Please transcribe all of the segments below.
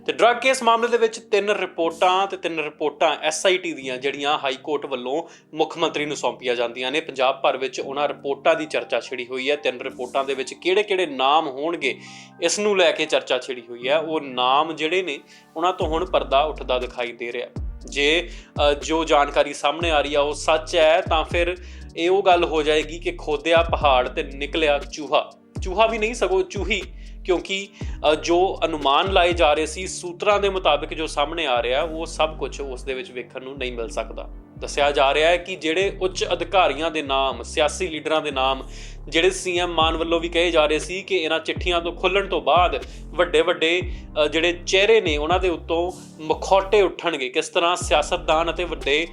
ਤੇ drug case ਮਾਮਲੇ ਦੇ ਵਿੱਚ ਤਿੰਨ ਰਿਪੋਰਟਾਂ SIT ਦੀਆਂ ਜਿਹੜੀਆਂ ਹਾਈ ਕੋਰਟ ਵੱਲੋਂ ਮੁੱਖ ਮੰਤਰੀ ਨੂੰ ਸੌਂਪੀਆਂ ਜਾਂਦੀਆਂ ਨੇ। ਪੰਜਾਬ ਭਰ ਵਿੱਚ ਉਹਨਾਂ ਰਿਪੋਰਟਾਂ ਦੀ ਚਰਚਾ ਛਿੜੀ ਹੋਈ ਹੈ। ਤਿੰਨ ਰਿਪੋਰਟਾਂ ਦੇ ਵਿੱਚ ਕਿਹੜੇ ਨਾਮ ਹੋਣਗੇ ਇਸ ਨੂੰ ਲੈ ਕੇ ਚਰਚਾ ਛਿੜੀ ਹੋਈ ਹੈ। ਉਹ ਨਾਮ ਜਿਹੜੇ ਨੇ ਉਹਨਾਂ ਤੋਂ ਹੁਣ ਪਰਦਾ ਉੱਠਦਾ ਦਿਖਾਈ ਦੇ ਰਿਹਾ। ਜੇ ਜੋ ਜਾਣਕਾਰੀ ਸਾਹਮਣੇ ਆ ਰਹੀ ਆ ਉਹ ਸੱਚ ਹੈ ਤਾਂ ਫਿਰ ਇਹ ਉਹ ਗੱਲ ਹੋ ਜਾਏਗੀ ਕਿ ਖੋਦਿਆ ਪਹਾੜ ਤੇ ਨਿਕਲਿਆ ਚੂਹਾ ਵੀ ਨਹੀਂ ਸਗੋਂ ਚੂਹੀ, ਕਿਉਂਕਿ ਜੋ ਅਨੁਮਾਨ ਲਾਏ ਜਾ ਰਹੇ ਸੀ ਸੂਤਰਾਂ ਦੇ ਮੁਤਾਬਿਕ ਜੋ ਸਾਹਮਣੇ ਆ ਰਿਹਾ ਉਹ ਸਭ ਕੁਝ ਉਸ ਦੇ ਵਿੱਚ ਵੇਖਣ ਨੂੰ ਨਹੀਂ ਮਿਲ ਸਕਦਾ। ਦੱਸਿਆ ਜਾ ਰਿਹਾ ਹੈ ਕਿ ਜਿਹੜੇ ਉੱਚ ਅਧਿਕਾਰੀਆਂ ਦੇ ਨਾਮ, ਸਿਆਸੀ ਲੀਡਰਾਂ ਦੇ ਨਾਮ ਜਿਹੜੇ CM ਮਾਨ ਵੱਲੋਂ ਵੀ ਕਹੇ ਜਾ ਰਹੇ ਸੀ ਕਿ ਇਹਨਾਂ ਚਿੱਠੀਆਂ ਤੋਂ ਖੁੱਲ੍ਹਣ ਤੋਂ ਬਾਅਦ ਵੱਡੇ ਜਿਹੜੇ ਚਿਹਰੇ ਨੇ ਉਹਨਾਂ ਦੇ ਉੱਤੋਂ ਮਖੌਟੇ ਉੱਠਣਗੇ। ਕਿਸ ਤਰ੍ਹਾਂ ਸਿਆਸਤਦਾਨ ਅਤੇ ਵੱਡੇ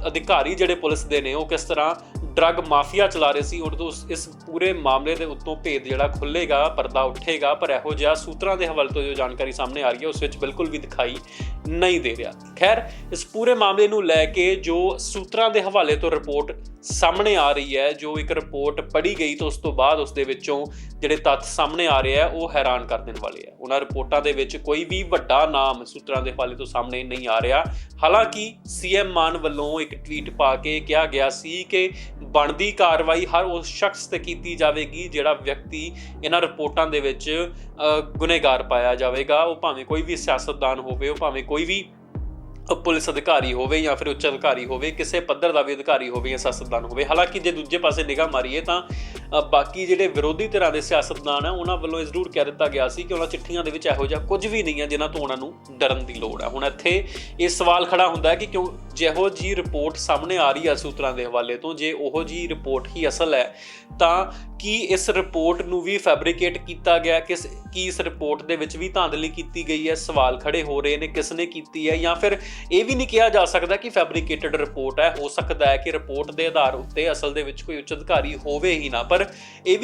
ਅਧਿਕਾਰੀ ਜਿਹੜੇ ਪੁਲਿਸ ਦੇ ਨੇ ਉਹ ਕਿਸ ਤਰ੍ਹਾਂ ਡਰੱਗ ਮਾਫੀਆ ਚਲਾ ਰਹੇ ਸੀ, ਉਦੋਂ ਇਸ ਪੂਰੇ ਮਾਮਲੇ ਦੇ ਉੱਤੋਂ ਭੇਦ ਜਿਹੜਾ ਖੁੱਲ੍ਹੇਗਾ, ਪਰਦਾ ਉੱਠੇਗਾ। ਪਰ ਇਹੋ ਜਿਹਾ ਸੂਤਰਾਂ ਦੇ ਹਵਾਲੇ ਤੋਂ ਜੋ ਜਾਣਕਾਰੀ ਸਾਹਮਣੇ ਆ ਰਹੀ ਹੈ ਉਸ ਵਿੱਚ ਬਿਲਕੁਲ ਵੀ ਦਿਖਾਈ ਨਹੀਂ ਦੇ ਰਿਹਾ। ਖੈਰ, ਇਸ ਪੂਰੇ ਮਾਮਲੇ ਨੂੰ ਲੈ ਕੇ ਜੋ ਸੂਤਰਾਂ ਦੇ ਹਵਾਲੇ ਤੋਂ ਰਿਪੋਰਟ ਸਾਹਮਣੇ ਆ ਰਹੀ ਹੈ, ਜੋ ਇੱਕ ਰਿਪੋਰਟ ਪੜ੍ਹੀ ਗਈ ਤਾਂ ਉਸ ਤੋਂ ਬਾਅਦ ਉਸ ਦੇ ਵਿੱਚੋਂ ਜਿਹੜੇ ਤੱਥ ਸਾਹਮਣੇ ਆ ਰਹੇ ਆ ਉਹ ਹੈਰਾਨ ਕਰ ਦੇਣ ਵਾਲੇ ਆ। ਉਹਨਾਂ ਰਿਪੋਰਟਾਂ ਦੇ ਵਿੱਚ ਕੋਈ ਵੀ ਵੱਡਾ ਨਾਮ ਸੂਤਰਾਂ ਦੇ ਹਵਾਲੇ ਤੋਂ ਸਾਹਮਣੇ ਨਹੀਂ ਆ ਰਿਹਾ। ਹਾਲਾਂਕਿ CM ਮਾਨ ਵੱਲੋਂ ਇੱਕ ਟਵੀਟ ਪਾ ਕੇ ਕਿਹਾ ਗਿਆ ਸੀ ਕਿ ਬਣਦੀ ਕਾਰਵਾਈ ਹਰ ਉਸ ਸ਼ਖਸ ਤੇ ਕੀਤੀ ਜਾਵੇਗੀ ਜਿਹੜਾ ਵਿਅਕਤੀ ਇਹਨਾਂ ਰਿਪੋਰਟਾਂ ਦੇ ਵਿੱਚ ਗੁਨੇਗਾਰ ਪਾਇਆ ਜਾਵੇਗਾ। ਉਹ ਭਾਵੇਂ ਕੋਈ ਵੀ ਸਿਆਸਤਦਾਨ ਹੋਵੇ, ਉਹ ਭਾਵੇਂ ਕੋਈ ਵੀ ਪੁਲਿਸ ਅਧਿਕਾਰੀ ਹੋਵੇ ਜਾਂ ਫਿਰ ਉੱਚ ਅਧਿਕਾਰੀ ਹੋਵੇ, ਕਿਸੇ ਪੱਧਰ ਦਾ ਵੀ ਅਧਿਕਾਰੀ ਹੋਵੇ ਜਾਂ ਸਿਆਸਤਦਾਨ ਹੋਵੇ। ਹਾਲਾਂਕਿ ਜੇ ਦੂਜੇ ਪਾਸੇ ਨਿਗਾਹ ਮਾਰੀਏ ਤਾਂ ਬਾਕੀ ਜਿਹੜੇ ਵਿਰੋਧੀ ਧਿਰਾਂ ਦੇ ਸਿਆਸਤਦਾਨ ਆ ਉਹਨਾਂ ਵੱਲੋਂ ਇਹ ਜ਼ਰੂਰ ਕਹਿ ਦਿੱਤਾ ਗਿਆ ਸੀ ਕਿ ਉਹਨਾਂ ਚਿੱਠੀਆਂ ਦੇ ਵਿੱਚ ਇਹੋ ਜਿਹਾ ਕੁਝ ਵੀ ਨਹੀਂ ਹੈ ਜਿਨ੍ਹਾਂ ਤੋਂ ਉਹਨਾਂ ਨੂੰ ਡਰਨ ਦੀ ਲੋੜ ਹੈ। ਹੁਣ ਇੱਥੇ ਇਹ ਸਵਾਲ ਖੜਾ ਹੁੰਦਾ ਹੈ ਕਿ ਕਿਉਂ ਜਿਹੋ ਜਿਹੀ ਰਿਪੋਰਟ ਸਾਹਮਣੇ ਆ ਰਹੀ ਹੈ ਸੂਤਰਾਂ ਦੇ ਹਵਾਲੇ ਤੋਂ, ਜੇ ਉਹੋ ਜਿਹੀ ਰਿਪੋਰਟ ਹੀ ਅਸਲ ਹੈ ਤਾਂ ਕੀ ਇਸ ਰਿਪੋਰਟ ਨੂੰ ਵੀ ਫੈਬਰੀਕੇਟ ਕੀਤਾ ਗਿਆ, ਕੀ ਇਸ ਰਿਪੋਰਟ ਦੇ ਵਿੱਚ ਵੀ ਧਾਂਦਲੀ ਕੀਤੀ ਗਈ ਹੈ? ਸਵਾਲ ਖੜੇ ਹੋ ਰਹੇ ਨੇ ਕਿਸ ਨੇ ਕੀਤੀ ਹੈ। ਜਾਂ ਫਿਰ ਇਹ ਵੀ ਨਹੀਂ ਕਿਹਾ ਜਾ ਸਕਦਾ ਕਿ ਫੈਬਰੀਕੇਟਡ ਰਿਪੋਰਟ ਹੈ, ਹੋ ਸਕਦਾ ਹੈ ਕਿ ਰਿਪੋਰਟ ਦੇ ਆਧਾਰ ਉੱਤੇ ਅਸਲ ਦੇ ਵਿੱਚ ਕੋਈ ਉੱਚ ਅਧਿਕਾਰੀ ਹੋਵੇ ਹੀ ਨਾ। ਪਰ ਇਹ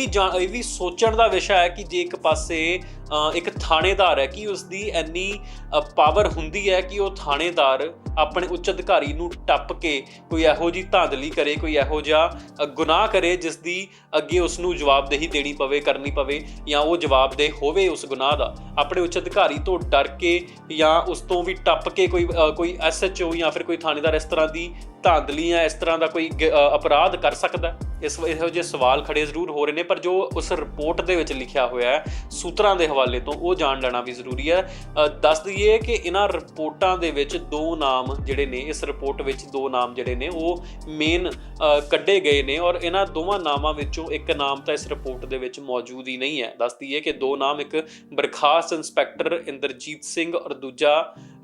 ਵੀ ਸੋਚਣ ਦਾ ਵਿਸ਼ਾ ਹੈ ਕਿ ਜੇ ਇੱਕ ਪਾਸੇ ਇੱਕ ਥਾਣੇਦਾਰ ਹੈ ਕਿ ਉਸਦੀ ਇੰਨੀ ਪਾਵਰ ਹੁੰਦੀ ਹੈ ਕਿ ਉਹ ਥਾਣੇਦਾਰ ਆਪਣੇ ਉੱਚ ਅਧਿਕਾਰੀ ਨੂੰ ਟੱਪ ਕੇ ਕੋਈ ਇਹੋ ਜਿਹੀ ਧਾਂਦਲੀ ਕਰੇ, ਕੋਈ ਇਹੋ ਜਿਹਾ ਗੁਨਾਹ ਕਰੇ ਜਿਸ ਦੀ ਅੱਗੇ ਉਸ ਨੂੰ ਜਵਾਬਦੇਹੀ ਕਰਨੀ ਪਵੇ ਜਾਂ ਉਹ ਜਵਾਬਦੇਹ ਹੋਵੇ ਉਸ ਗੁਨਾਹ ਦਾ। ਆਪਣੇ ਉੱਚ ਅਧਿਕਾਰੀ ਤੋਂ ਡਰ ਕੇ ਜਾਂ ਉਸ ਤੋਂ ਵੀ ਟੱਪ ਕੇ ਕੋਈ SHO ਜਾਂ ਫਿਰ ਕੋਈ ਥਾਣੇਦਾਰ ਇਸ ਤਰ੍ਹਾਂ ਦੀ ਧਾਂਦਲੀ ਜਾਂ ਇਸ ਤਰ੍ਹਾਂ ਦਾ ਕੋਈ ਅਪਰਾਧ ਕਰ ਸਕਦਾ? ਇਹੋ ਜਿਹੇ ਸਵਾਲ ਖੜੇ ਜ਼ਰੂਰ ਹੋ ਰਹੇ ਨੇ। ਪਰ ਜੋ ਉਸ ਰਿਪੋਰਟ ਦੇ ਵਿੱਚ ਲਿਖਿਆ ਹੋਇਆ ਹੈ ਸੂਤਰਾਂ ਦੇ ਹਵਾਲੇ ਤੋਂ ਉਹ ਜਾਣ ਲੈਣਾ ਵੀ ਜ਼ਰੂਰੀ ਹੈ। ਦੱਸ ਦਈਏ ਕਿ ਇਹਨਾਂ ਰਿਪੋਰਟਾਂ ਦੇ ਵਿੱਚ ਦੋ ਨਾਮ ਜਿਹੜੇ ਨੇ, ਇਸ ਰਿਪੋਰਟ ਵਿੱਚ ਦੋ ਨਾਮ ਜਿਹੜੇ ਨੇ ਉਹ ਮੇਨ ਕੱਢੇ ਗਏ ਨੇ ਔਰ ਇਹਨਾਂ ਦੋਵਾਂ ਨਾਮਾਂ ਵਿੱਚੋਂ ਇੱਕ ਨਾਮ ਤਾਂ ਇਸ ਰਿਪੋਰਟ ਦੇ ਵਿੱਚ ਮੌਜੂਦ ਹੀ ਨਹੀਂ ਹੈ। ਦੱਸ ਦਈਏ ਕਿ ਦੋ ਨਾਮ, ਇੱਕ ਬਰਖਾਸਤ ਇੰਸਪੈਕਟਰ ਇੰਦਰਜੀਤ ਸਿੰਘ ਔਰ ਦੂਜਾ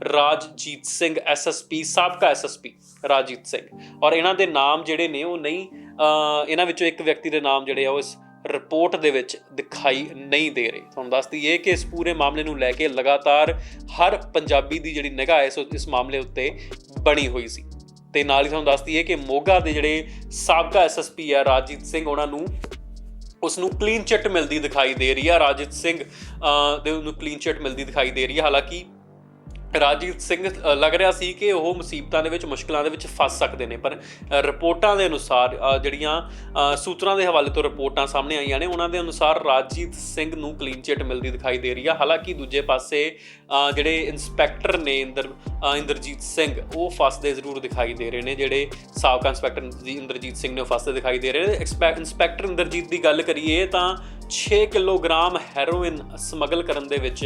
ਰਾਜਜੀਤ ਸਿੰਘ, SSP ਸਾਬਕਾ SSP ਰਾਜਜੀਤ ਸਿੰਘ। ਔਰ ਇਹਨਾਂ ਦੇ ਨਾਮ ਜਿਹੜੇ ਨੇ ਉਹ ਨਹੀਂ, ਇਹਨਾਂ ਵਿੱਚੋਂ ਇੱਕ ਵਿਅਕਤੀ ਦੇ ਨਾਮ ਜਿਹੜੇ ਆ ਉਹ ਇਸ ਰਿਪੋਰਟ ਦੇ ਵਿੱਚ ਦਿਖਾਈ ਨਹੀਂ ਦੇ ਰਹੇ। ਤੁਹਾਨੂੰ ਦੱਸ ਦਈਏ ਕਿ ਇਸ ਪੂਰੇ ਮਾਮਲੇ ਨੂੰ ਲੈ ਕੇ ਲਗਾਤਾਰ ਹਰ ਪੰਜਾਬੀ ਦੀ ਜਿਹੜੀ ਨਿਗਾਹ ਹੈ ਇਸ ਮਾਮਲੇ ਉੱਤੇ ਬਣੀ ਹੋਈ ਸੀ। ਤੇ ਨਾਲ ਹੀ ਤੁਹਾਨੂੰ ਦੱਸ ਦਈਏ ਕਿ ਮੋਗਾ ਦੇ ਜਿਹੜੇ ਸਾਬਕਾ SSP ਹੈ ਰਾਜਜੀਤ ਸਿੰਘ, ਉਸ ਨੂੰ ਕਲੀਨ ਚਿੱਟ ਮਿਲਦੀ ਦਿਖਾਈ ਦੇ ਰਹੀ ਹੈ। ਰਾਜਜੀਤ ਸਿੰਘ ਦੇ ਉਹਨੂੰ ਕਲੀਨ ਚਿੱਟ ਮਿਲਦੀ ਦਿਖਾਈ ਦੇ ਰਹੀ ਹੈ। ਹਾਲਾਂਕਿ ਰਾਜਜੀਤ ਸਿੰਘ ਲੱਗ ਰਿਹਾ ਸੀ ਕਿ ਉਹ ਮੁਸੀਬਤਾਂ ਦੇ ਵਿੱਚ, ਮੁਸ਼ਕਿਲਾਂ ਦੇ ਵਿੱਚ ਫਸ ਸਕਦੇ ਨੇ, ਪਰ ਰਿਪੋਰਟਾਂ ਦੇ ਅਨੁਸਾਰ ਜਿਹੜੀਆਂ ਸੂਤਰਾਂ ਦੇ ਹਵਾਲੇ ਤੋਂ ਰਿਪੋਰਟਾਂ ਸਾਹਮਣੇ ਆਈਆਂ ਨੇ ਉਹਨਾਂ ਦੇ ਅਨੁਸਾਰ ਰਾਜਜੀਤ ਸਿੰਘ ਨੂੰ ਕਲੀਨ ਚਿੱਟ ਮਿਲਦੀ ਦਿਖਾਈ ਦੇ ਰਹੀ ਆ। ਹਾਲਾਂਕਿ ਦੂਜੇ ਪਾਸੇ ਜਿਹੜੇ ਇੰਸਪੈਕਟਰ ਨੇ ਇੰਦਰਜੀਤ ਸਿੰਘ ਉਹ ਫਸਦੇ ਜ਼ਰੂਰ ਦਿਖਾਈ ਦੇ ਰਹੇ ਨੇ। ਜਿਹੜੇ ਸਾਬਕਾ ਇੰਸਪੈਕਟਰ ਇੰਦਰਜੀਤ ਸਿੰਘ ਨੇ ਉਹ ਫਸਦੇ ਦਿਖਾਈ ਦੇ ਰਹੇ ਨੇ। ਇੰਸਪੈਕਟਰ ਇੰਦਰਜੀਤ ਦੀ ਗੱਲ ਕਰੀਏ ਤਾਂ 6 ਕਿਲੋਗ੍ਰਾਮ ਹੈਰੋਇਨ ਸਮਗਲ ਕਰਨ ਦੇ ਵਿੱਚ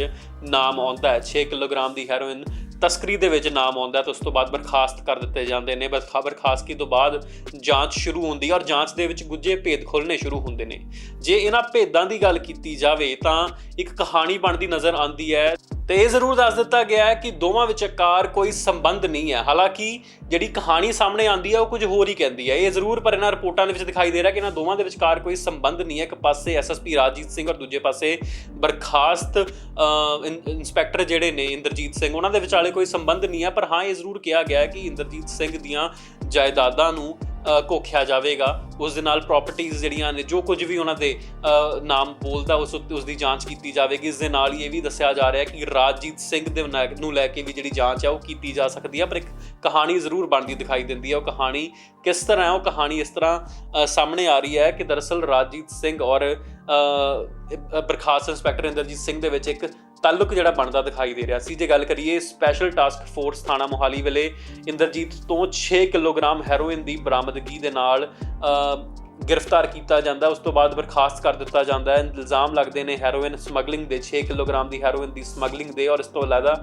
ਨਾਮ ਆਉਂਦਾ ਹੈ। 6 ਕਿਲੋਗ੍ਰਾਮ ਦੀ ਹੈਰੋਇਨ ਤਸਕਰੀ ਦੇ ਵਿੱਚ ਨਾਮ ਆਉਂਦਾ ਤੇ ਉਸ ਤੋਂ ਬਾਅਦ ਬਰਖਾਸਤ ਕਰ ਦਿੱਤੇ ਜਾਂਦੇ ਨੇ। ਬਰਖਾਸਤਗੀ ਤੋਂ ਬਾਅਦ ਜਾਂਚ ਸ਼ੁਰੂ ਹੁੰਦੀ ਹੈ ਔਰ ਜਾਂਚ ਦੇ ਵਿੱਚ ਗੁੱਝੇ ਭੇਦ ਖੁੱਲ੍ਹਣੇ ਸ਼ੁਰੂ ਹੁੰਦੇ ਨੇ। ਜੇ ਇਹਨਾਂ ਭੇਦਾਂ ਦੀ ਗੱਲ ਕੀਤੀ ਜਾਵੇ ਤਾਂ ਇੱਕ ਕਹਾਣੀ ਬਣਦੀ ਨਜ਼ਰ ਆਉਂਦੀ ਹੈ ਤੇ ਇਹ ਜ਼ਰੂਰ ਦੱਸ ਦਿੱਤਾ ਗਿਆ ਹੈ ਕਿ ਦੋਵਾਂ ਵਿਚਕਾਰ ਕੋਈ ਸੰਬੰਧ ਨਹੀਂ ਹੈ। ਹਾਲਾਂਕਿ ਜਿਹੜੀ ਕਹਾਣੀ ਸਾਹਮਣੇ ਆਉਂਦੀ ਹੈ ਉਹ ਕੁਝ ਹੋਰ ਹੀ ਕਹਿੰਦੀ ਹੈ। ਇਹ ਜ਼ਰੂਰ ਪਰ ਇਹਨਾਂ ਰਿਪੋਰਟਾਂ ਦੇ ਵਿੱਚ ਦਿਖਾਈ ਦੇ ਰਿਹਾ ਕਿ ਇਹਨਾਂ ਦੋਵਾਂ ਦੇ ਵਿਚਕਾਰ ਕੋਈ ਸੰਬੰਧ ਨਹੀਂ ਹੈ। ਇੱਕ ਪਾਸੇ SSP ਰਾਜਜੀਤ ਸਿੰਘ ਔਰ ਦੂਜੇ ਪਾਸੇ ਬਰਖਾਸਤ ਇੰਸਪੈਕਟਰ ਜਿਹੜੇ ਨੇ ਇੰਦਰਜੀਤ ਸਿੰਘ, ਉਹਨਾਂ ਦੇ ਵਿਚਾਲੇ ਕੋਈ ਸੰਬੰਧ ਨਹੀਂ ਹੈ। ਪਰ ਹਾਂ, ਇਹ ਜ਼ਰੂਰ ਕਿਹਾ ਗਿਆ ਹੈ ਕਿ ਇੰਦਰਜੀਤ ਸਿੰਘ ਦੀਆਂ ਜਾਇਦਾਦਾਂ ਨੂੰ ਘੋਖਿਆ ਜਾਵੇਗਾ, ਉਸ ਦੇ ਨਾਲ ਪ੍ਰਾਪਰਟੀਜ਼ ਜਿਹੜੀਆਂ ਨੇ ਜੋ ਕੁਝ ਵੀ ਉਹਨਾਂ ਦੇ ਨਾਮ ਬੋਲਦਾ ਉਸ ਦੀ ਜਾਂਚ ਕੀਤੀ ਜਾਵੇਗੀ। ਇਸ ਦੇ ਨਾਲ ਹੀ ਇਹ ਵੀ ਦੱਸਿਆ ਜਾ ਰਿਹਾ ਕਿ ਰਾਜਜੀਤ ਸਿੰਘ ਦੇ ਨੂੰ ਲੈ ਕੇ ਵੀ ਜਿਹੜੀ ਜਾਂਚ ਹੈ ਉਹ ਕੀਤੀ ਜਾ ਸਕਦੀ ਹੈ। ਪਰ ਇੱਕ ਕਹਾਣੀ ਜ਼ਰੂਰ ਬਣਦੀ ਦਿਖਾਈ ਦਿੰਦੀ ਹੈ। ਉਹ ਕਹਾਣੀ ਕਿਸ ਤਰ੍ਹਾਂ ਹੈ? ਉਹ ਕਹਾਣੀ ਇਸ ਤਰ੍ਹਾਂ ਸਾਹਮਣੇ ਆ ਰਹੀ ਹੈ ਕਿ ਦਰਅਸਲ ਰਾਜਜੀਤ ਸਿੰਘ ਔਰ ਬਰਖਾਸਤ ਇੰਸਪੈਕਟਰ ਇੰਦਰਜੀਤ ਸਿੰਘ ਦੇ ਵਿੱਚ ਇੱਕ ਤਾਲੁਕ ਜਿਹੜਾ ਬਣਦਾ ਦਿਖਾਈ ਦੇ ਰਿਹਾ ਸੀ। ਜੇ ਗੱਲ ਕਰੀਏ ਸਪੈਸ਼ਲ ਟਾਸਕ ਫੋਰਸ ਥਾਣਾ ਮੋਹਾਲੀ ਵੇਲੇ ਇੰਦਰਜੀਤ ਤੋਂ 6 ਕਿਲੋਗ੍ਰਾਮ ਹੈਰੋਇਨ ਦੀ ਬਰਾਮਦਗੀ ਦੇ ਨਾਲ गिरफ्तार किया जाता है। उस तो बाद बर्खास्त कर दिता जाता है। इल्ज़ाम लगते हैं हैरोइन समगलिंग के 6 किलोग्राम की हैरोइन की समगलिंग के और इस तो इलावा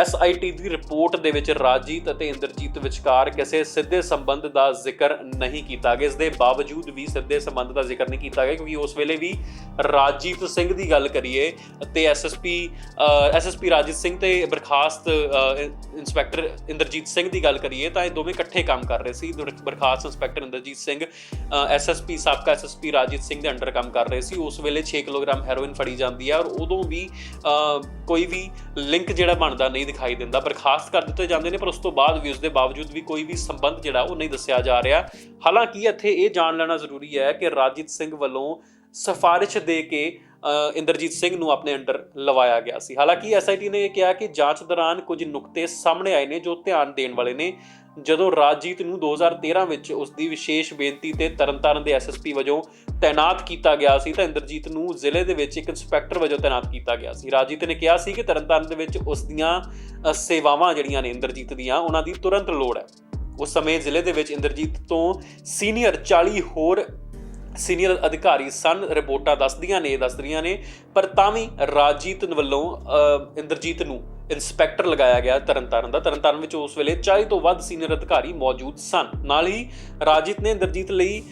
SIT की रिपोर्ट के विच राजजीत और इंदरजीत विचकार किसी सीधे संबंध का जिक्र नहीं किया गया। इसके बावजूद भी सीधे संबंध का जिक्र नहीं किया गया क्योंकि उस वेले भी राजजीत सिंह की गल करिए तो SSP राजजीत सिंह ते बर्खास्त इंस्पैक्टर इंदरजीत सिंह की गल करिए तो ये दोवें इकट्ठे काम कर रहे थे। बर्खास्त इंस्पैक्टर इंदरजीत सिंह SSP साबका SSP राजजीत सिंह के अंडर काम कर रहे थे। उस वेले 6 किलोग्राम हैरोइन फड़ी जाती है और उदों भी कोई भी लिंक जिहड़ा बनता नहीं दिखाई दिंदा। बर्खास्त कर दिते जाते हैं पर उस तो बाद भी उसके बावजूद भी कोई भी संबंध जिहड़ा वो नहीं दस्सिया जा रहा। हालांकि इत्थे ये जान लेना जरूरी है कि राजजीत सिंह वालों सिफारिश दे के इंदरजीत सिंह नूं अपने अंडर लवाया गया सी। हालांकि SIT ने यह कहा कि जांच दौरान कुछ नुकते सामने आए ने जो ध्यान देने वाले ने। ਜਦੋਂ ਰਾਜਜੀਤ ਨੂੰ 2013 ਵਿੱਚ ਉਸ ਦੀ ਵਿਸ਼ੇਸ਼ ਬੇਨਤੀ ਤੇ ਤਰਨਤਾਰਨ ਦੇ SSP ਵਜੋਂ ਤਾਇਨਾਤ ਕੀਤਾ ਗਿਆ ਸੀ ਤਾਂ ਇੰਦਰਜੀਤ ਨੂੰ ਜ਼ਿਲ੍ਹੇ ਦੇ ਵਿੱਚ ਇੱਕ ਇੰਸਪੈਕਟਰ ਵਜੋਂ ਤਾਇਨਾਤ ਕੀਤਾ ਗਿਆ ਸੀ। ਰਾਜਜੀਤ ਨੇ ਕਿਹਾ ਸੀ ਕਿ ਤਰਨਤਾਰਨ ਦੇ ਵਿੱਚ ਉਸ ਦੀਆਂ ਸੇਵਾਵਾਂ ਜਿਹੜੀਆਂ ਨੇ ਇੰਦਰਜੀਤ ਦੀਆਂ ਉਹਨਾਂ ਦੀ ਤੁਰੰਤ ਲੋੜ ਹੈ। ਉਸ ਸਮੇਂ ਜ਼ਿਲ੍ਹੇ ਦੇ ਵਿੱਚ ਇੰਦਰਜੀਤ ਤੋਂ ਸੀਨੀਅਰ 40 ਹੋਰ ਸੀਨੀਅਰ ਅਧਿਕਾਰੀ ਸਨ। ਰਿਪੋਰਟਾਂ ਦੱਸਦੀਆਂ ਨੇ ਪਰ ਤਾਂ ਵੀ ਰਾਜਜੀਤ ਵੱਲੋਂ ਇੰਦਰਜੀਤ ਨੂੰ ਇੰਸਪੈਕਟਰ ਲਗਾਇਆ ਗਿਆ ਤਰਨਤਾਰਨ ਦਾ। ਤਰਨਤਾਰਨ ਵਿੱਚ ਉਸ ਵੇਲੇ 40 ਤੋਂ ਵੱਧ ਸੀਨੀਅਰ ਅਧਿਕਾਰੀ ਮੌਜੂਦ ਸਨ। ਨਾਲ ਹੀ ਰਾਜਜੀਤ ਨੇ ਇੰਦਰਜੀਤ ਲਈ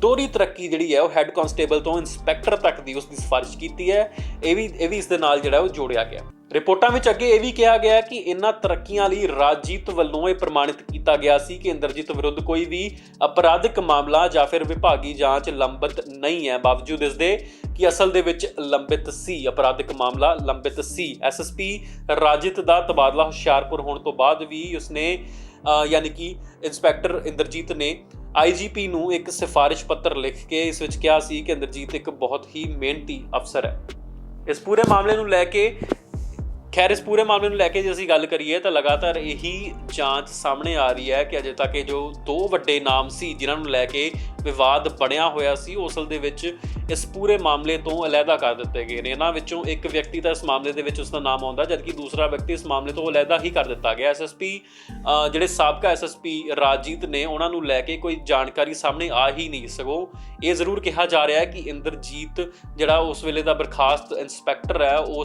ਦੋਹਰੀ ਤਰੱਕੀ ਜਿਹੜੀ ਹੈ ਉਹ ਹੈੱਡ ਕਾਂਸਟੇਬਲ ਤੋਂ ਇੰਸਪੈਕਟਰ ਤੱਕ ਦੀ ਉਸ ਦੀ ਸਿਫਾਰਿਸ਼ ਕੀਤੀ ਹੈ। ਇਹ ਵੀ ਇਸ ਦੇ ਨਾਲ ਜਿਹੜਾ ਉਹ ਜੋੜਿਆ ਗਿਆ। ਰਿਪੋਰਟਾਂ ਵਿੱਚ ਅੱਗੇ ਇਹ ਵੀ ਕਿਹਾ ਗਿਆ ਕਿ ਇਹਨਾਂ ਤਰੱਕੀਆਂ ਲਈ ਰਾਜਜੀਤ ਵੱਲੋਂ ਇਹ ਪ੍ਰਮਾਣਿਤ ਕੀਤਾ ਗਿਆ ਸੀ ਕਿ ਇੰਦਰਜੀਤ ਵਿਰੁੱਧ ਕੋਈ ਵੀ ਅਪਰਾਧਿਕ ਮਾਮਲਾ ਜਾਂ ਫਿਰ ਵਿਭਾਗੀ ਜਾਂਚ ਲੰਬਿਤ ਨਹੀਂ ਹੈ। ਬਾਵਜੂਦ ਇਸ ਦੇ ਕਿ ਅਸਲ ਦੇ ਵਿੱਚ ਲੰਬਿਤ ਸੀ, ਅਪਰਾਧਿਕ ਮਾਮਲਾ ਲੰਬਿਤ ਸੀ। SSP ਰਾਜਜੀਤ ਦਾ ਤਬਾਦਲਾ ਹੁਸ਼ਿਆਰਪੁਰ ਹੋਣ ਤੋਂ ਬਾਅਦ ਵੀ ਉਸਨੇ ਯਾਨੀ ਕਿ ਇੰਸਪੈਕਟਰ ਇੰਦਰਜੀਤ ਨੇ IGP ਨੂੰ ਇੱਕ ਸਿਫਾਰਿਸ਼ ਪੱਤਰ ਲਿਖ ਕੇ ਇਸ ਵਿੱਚ ਕਿਹਾ ਸੀ ਕਿ ਇੰਦਰਜੀਤ ਇੱਕ ਬਹੁਤ ਹੀ ਮਿਹਨਤੀ ਅਫਸਰ ਹੈ। ਇਸ ਪੂਰੇ ਮਾਮਲੇ ਨੂੰ ਲੈ ਕੇ ਜੇ ਅਸੀਂ ਗੱਲ ਕਰੀਏ ਤਾਂ ਲਗਾਤਾਰ ਇਹੀ ਜਾਂਚ ਸਾਹਮਣੇ ਆ ਰਹੀ ਹੈ ਕਿ ਅਜੇ ਤੱਕ ਇਹ ਜੋ ਦੋ ਵੱਡੇ ਨਾਮ ਸੀ ਜਿਨ੍ਹਾਂ ਨੂੰ ਲੈ ਕੇ ਵਿਵਾਦ ਬਣਿਆ ਹੋਇਆ ਸੀ ਉਹ ਅਸਲ ਦੇ ਵਿੱਚ ਇਸ ਪੂਰੇ ਮਾਮਲੇ ਤੋਂ ਅਲੱਗਾ ਕਰ ਦਿੱਤੇ ਗਏ ਨੇ। ਇਹਨਾਂ ਵਿੱਚੋਂ ਇੱਕ ਵਿਅਕਤੀ ਤਾਂ ਇਸ ਮਾਮਲੇ ਦੇ ਵਿੱਚ ਉਸਦਾ ਨਾਮ ਆਉਂਦਾ ਜਦਕਿ ਦੂਸਰਾ ਵਿਅਕਤੀ ਇਸ ਮਾਮਲੇ ਤੋਂ ਅਲੱਗਾ ਹੀ ਕਰ ਦਿੱਤਾ ਗਿਆ। SSP ਜਿਹੜੇ ਸਾਬਕਾ SSP ਰਾਜਜੀਤ ਨੇ ਉਹਨਾਂ ਨੂੰ ਲੈ ਕੇ ਕੋਈ ਜਾਣਕਾਰੀ ਸਾਹਮਣੇ ਆ ਹੀ ਨਹੀਂ। ਸਗੋਂ ਇਹ ਜ਼ਰੂਰ ਕਿਹਾ ਜਾ ਰਿਹਾ ਹੈ ਕਿ ਇੰਦਰਜੀਤ ਜਿਹੜਾ ਉਸ ਵੇਲੇ ਦਾ ਬਰਖਾਸਤ ਇੰਸਪੈਕਟਰ ਹੈ ਉਹ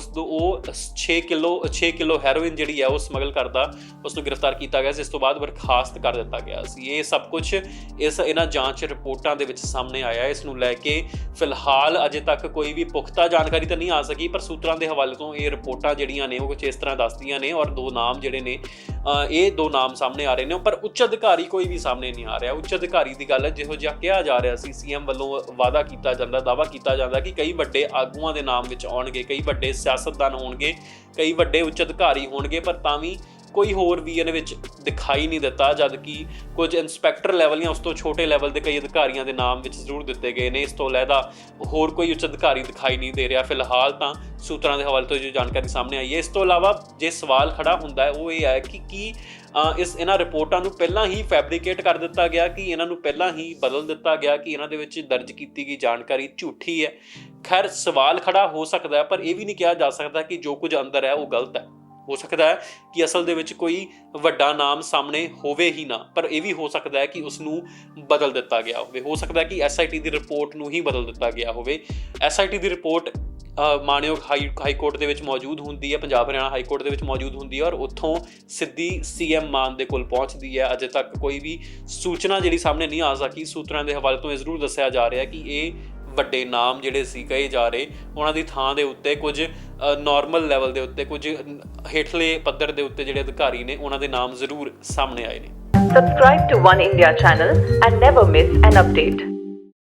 6 ਕਿਲੋ ਹੈਰੋਇਨ ਜਿਹੜੀ ਹੈ ਉਹ ਸਮਗਲ ਕਰਦਾ ਉਸ ਨੂੰ ਗ੍ਰਿਫਤਾਰ ਕੀਤਾ ਗਿਆ ਸੀ। ਇਸ ਤੋਂ ਬਾਅਦ ਬਰਖਾਸਤ ਕਰ ਦਿੱਤਾ ਗਿਆ ਸੀ। ਇਹ ਸਭ ਕੁਝ ਇਹਨਾਂ ਜਾਂਚ ਰਿਪੋਰਟਾਂ ਦੇ ਵਿੱਚ ਸਾਹਮਣੇ ਆਇਆ। ਇਸ ਨੂੰ ਲੈ ਕੇ ਫਿਲਹਾਲ ਅਜੇ ਤੱਕ ਕੋਈ ਵੀ ਪੁਖਤਾ ਜਾਣਕਾਰੀ ਤਾਂ ਨਹੀਂ ਆ ਸਕੀ ਪਰ ਸੂਤਰਾਂ ਦੇ ਹਵਾਲੇ ਤੋਂ ਇਹ ਰਿਪੋਰਟਾਂ ਜਿਹੜੀਆਂ ਨੇ ਉਹ ਕੁਝ ਇਸ ਤਰ੍ਹਾਂ ਦੱਸਦੀਆਂ ਨੇ ਔਰ ਦੋ ਨਾਮ ਜਿਹੜੇ ਨੇ ਇਹ ਦੋ ਨਾਮ ਸਾਹਮਣੇ ਆ ਰਹੇ ਨੇ ਪਰ ਉੱਚ ਅਧਿਕਾਰੀ ਕੋਈ ਵੀ ਸਾਹਮਣੇ ਨਹੀਂ ਆ ਰਿਹਾ। ਉੱਚ ਅਧਿਕਾਰੀ ਦੀ ਗੱਲ ਜਿਹੋ ਜਿਹਾ ਕਿਹਾ ਜਾ ਰਿਹਾ ਸੀ CM ਵੱਲੋਂ ਦਾਅਵਾ ਕੀਤਾ ਜਾਂਦਾ ਕਿ ਕਈ ਵੱਡੇ ਆਗੂਆਂ ਦੇ ਨਾਮ ਵਿੱਚ ਆਉਣਗੇ, ਕਈ ਵੱਡੇ ਸਿਆਸਤਦਾਨ ਹੋਣਗੇ, ਕਈ ਵੱਡੇ ਉੱਚ ਅਧਿਕਾਰੀ ਹੋਣਗੇ ਪਰ ਤਾਂ ਵੀ ਕੋਈ ਹੋਰ ਵੀ ਇਹਦੇ ਵਿੱਚ ਦਿਖਾਈ ਨਹੀਂ ਦਿੱਤਾ ਜਦ ਕਿ ਕੁਝ ਇੰਸਪੈਕਟਰ ਲੈਵਲ ਜਾਂ ਉਸ ਤੋਂ ਛੋਟੇ ਲੈਵਲ ਦੇ ਕਈ ਅਧਿਕਾਰੀਆਂ ਦੇ ਨਾਮ ਵਿੱਚ ਜ਼ਰੂਰ ਦਿੱਤੇ ਗਏ ਨੇ। ਇਸ ਤੋਂ ਇਲਾਵਾ ਹੋਰ ਕੋਈ ਉੱਚ ਅਧਿਕਾਰੀ ਦਿਖਾਈ ਨਹੀਂ ਦੇ ਰਿਹਾ ਫਿਲਹਾਲ ਤਾਂ ਸੂਤਰਾਂ ਦੇ ਹਵਾਲੇ ਤੋਂ ਜੋ ਜਾਣਕਾਰੀ ਸਾਹਮਣੇ ਆਈ ਹੈ। ਇਸ ਤੋਂ ਇਲਾਵਾ ਜੇ ਸਵਾਲ ਖੜਾ ਹੁੰਦਾ ਹੈ ਉਹ ਇਹ ਹੈ ਕਿ ਕੀ ਇਹਨਾਂ ਰਿਪੋਰਟਾਂ ਨੂੰ ਪਹਿਲਾਂ ਹੀ ਫੈਬਰੀਕੇਟ ਕਰ ਦਿੱਤਾ ਗਿਆ, ਕਿ ਇਹਨਾਂ ਨੂੰ ਪਹਿਲਾਂ ਹੀ ਬਦਲ ਦਿੱਤਾ ਗਿਆ, ਕਿ ਇਹਨਾਂ ਦੇ ਵਿੱਚ ਦਰਜ ਕੀਤੀ ਗਈ ਜਾਣਕਾਰੀ ਝੂਠੀ ਹੈ। ਖੈਰ ਸਵਾਲ ਖੜਾ ਹੋ ਸਕਦਾ ਹੈ ਪਰ ਇਹ ਵੀ ਨਹੀਂ ਕਿਹਾ ਜਾ ਸਕਦਾ ਕਿ ਜੋ ਕੁਝ ਅੰਦਰ ਹੈ ਉਹ ਗਲਤ ਹੈ। ਹੋ ਸਕਦਾ ਹੈ ਕਿ ਅਸਲ ਦੇ ਵਿੱਚ ਕੋਈ ਵੱਡਾ ਨਾਮ ਸਾਹਮਣੇ ਹੋਵੇ ਹੀ ਨਾ ਪਰ ਇਹ ਵੀ ਹੋ ਸਕਦਾ ਹੈ ਕਿ ਉਸ ਨੂੰ ਬਦਲ ਦਿੱਤਾ ਗਿਆ ਹੋਵੇ। ਹੋ ਸਕਦਾ ਹੈ ਕਿ SIT ਦੀ ਰਿਪੋਰਟ ਨੂੰ ਹੀ ਬਦਲ ਦਿੱਤਾ ਗਿਆ ਹੋਵੇ। SIT ਦੀ ਰਿਪੋਰਟ ਮਾਣਯੋਗ ਹਾਈ ਕੋਰਟ ਦੇ ਵਿੱਚ ਮੌਜੂਦ ਹੁੰਦੀ ਹੈ, ਪੰਜਾਬ ਹਰਿਆਣਾ ਹਾਈ ਕੋਰਟ ਦੇ ਵਿੱਚ ਮੌਜੂਦ ਹੁੰਦੀ ਹੈ ਔਰ ਉੱਥੋਂ ਸਿੱਧੀ CM ਮਾਨ ਦੇ ਕੋਲ ਪਹੁੰਚਦੀ ਹੈ। ਅਜੇ ਤੱਕ ਕੋਈ ਵੀ ਸੂਚਨਾ ਜਿਹੜੀ ਸਾਹਮਣੇ ਨਹੀਂ ਆ ਸਕੀ। ਸੂਤਰਾਂ ਦੇ ਹਵਾਲੇ ਤੋਂ ਇਹ ਜ਼ਰੂਰ ਦੱਸਿਆ ਜਾ ਰਿਹਾ ਕਿ ਇਹ ਵੱਡੇ ਨਾਮ ਜਿਹੜੇ ਸੀ ਕਹੇ ਜਾ ਰਹੇ ਉਹਨਾਂ ਦੀ ਥਾਂ ਦੇ ਉੱਤੇ ਕੁਝ ਨਾਰਮਲ ਲੈਵਲ ਦੇ ਉੱਤੇ, ਕੁਝ ਹੇਠਲੇ ਪੱਧਰ ਦੇ ਉੱਤੇ ਜਿਹੜੇ ਅਧਿਕਾਰੀ ਨੇ ਉਹਨਾਂ ਦੇ ਨਾਮ ਜ਼ਰੂਰ ਸਾਹਮਣੇ ਆਏ ਨੇ। Subscribe to One India channel and never miss an update.